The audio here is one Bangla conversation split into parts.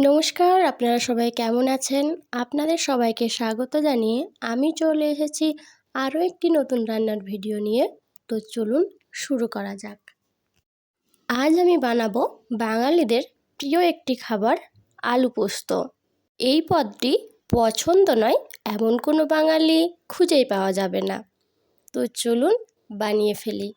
নমস্কার, আপনারা সবাই কেমন আছেন? আপনাদের সবাইকে স্বাগত জানিয়ে আমি চলে এসেছি আরও একটি নতুন রান্নার ভিডিও নিয়ে। তো চলুন শুরু করা যাক। আজ আমি বানাবো বাঙালিদের প্রিয় একটি খাবার, আলু পোস্ত। এই পদটি পছন্দ নয় এমন কোনো বাঙালি খুঁজেই পাওয়া যাবে না। তো চলুন বানিয়ে ফেলি।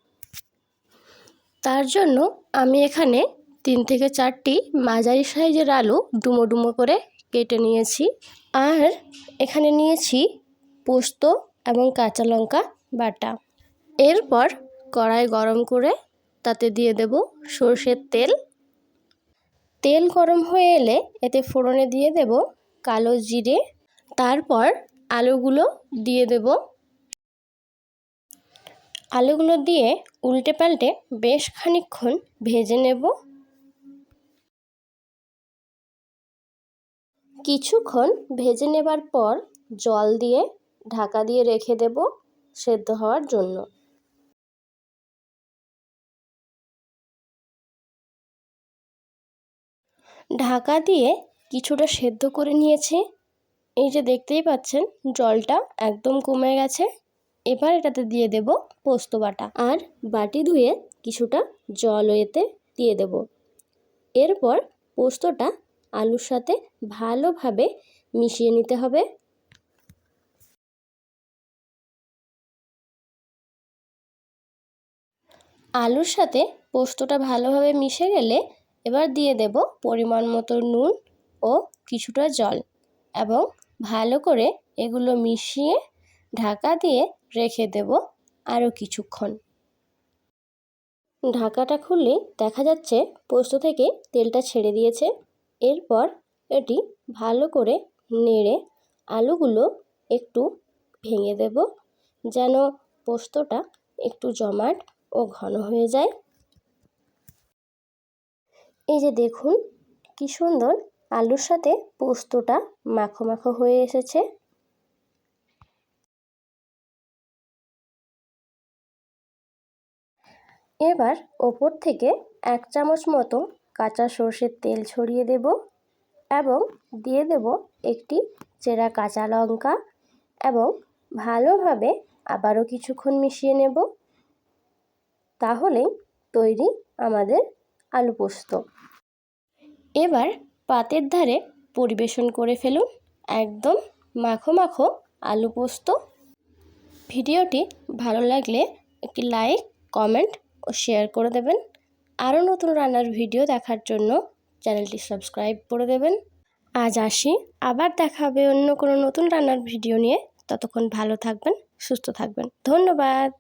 তার জন্য আমি এখানে 3 থেকে 4টি মাঝারি সাইজের আলু ডুমো ডুমো করে কেটে নিয়েছি। আর এখানে নিয়েছি পোস্ত এবং কাঁচা লঙ্কা বাটা। এরপর কড়াই গরম করে তাতে দিয়ে দেব সরষের তেল। তেল গরম হয়ে এলে এতে ফোড়নে দিয়ে দেব কালো জিরে। তারপর আলুগুলো দিয়ে দেব। আলুগুলো দিয়ে উল্টে পাল্টে বেশ খানিকক্ষণ ভেজে নেব। কিছুক্ষণ ভেজে নেবার পর জল দিয়ে ঢাকা দিয়ে রেখে দেব সেদ্ধ হওয়ার জন্য। ঢাকা দিয়ে কিছুটা সেদ্ধ করে নিয়েছি। এই যে দেখতেই পাচ্ছেন জলটা একদম কমে গেছে। এবার এটাতে দিয়ে দেব পোস্ত বাটা আর বাটি ধুয়ে কিছুটা জল এতে দিয়ে দেব। এরপর পোস্তটা আলুর সাথে ভালোভাবে মিশিয়ে নিতে হবে। আলুর সাথে পোস্তটা ভালোভাবে মিশে গেলে এবার দিয়ে দেব পরিমাণ মতো নুন ও কিছুটা জল এবং ভালো করে এগুলো মিশিয়ে ঢাকা দিয়ে রেখে দেব আরও কিছুক্ষণ। ঢাকাটা খুললে দেখা যাচ্ছে পোস্ত থেকে তেলটা ছেড়ে দিয়েছে। এরপর এটি ভালো করে নেড়ে আলুগুলো একটু ভেঙে দেব যেন পোস্তটা একটু জমাট ও ঘন হয়ে যায়। এই যে দেখুন কি সুন্দর আলুর সাথে পোস্তটা মাখো মাখো হয়ে এসেছে। এবার ওপর থেকে 1 চামচ মতো কাঁচা সর্ষের তেল ছড়িয়ে দেব এবং দিয়ে দেব একটি চেরা কাঁচা লঙ্কা এবং ভালোভাবে আবারও কিছুক্ষণ মিশিয়ে নেব। তাহলেই তৈরি আমাদের আলু পোস্ত। এবার পাতের ধারে পরিবেশন করে ফেলুন একদম মাখো মাখো আলু পোস্ত। ভিডিওটি ভালো লাগলে একটি লাইক, কমেন্ট ও শেয়ার করে দেবেন। আরও নতুন রান্নার ভিডিও দেখার জন্য চ্যানেলটি সাবস্ক্রাইব করে দেবেন। আজ আসি, আবার দেখা হবে অন্য কোনো নতুন রান্নার ভিডিও নিয়ে। ততক্ষণ ভালো থাকবেন, সুস্থ থাকবেন। ধন্যবাদ।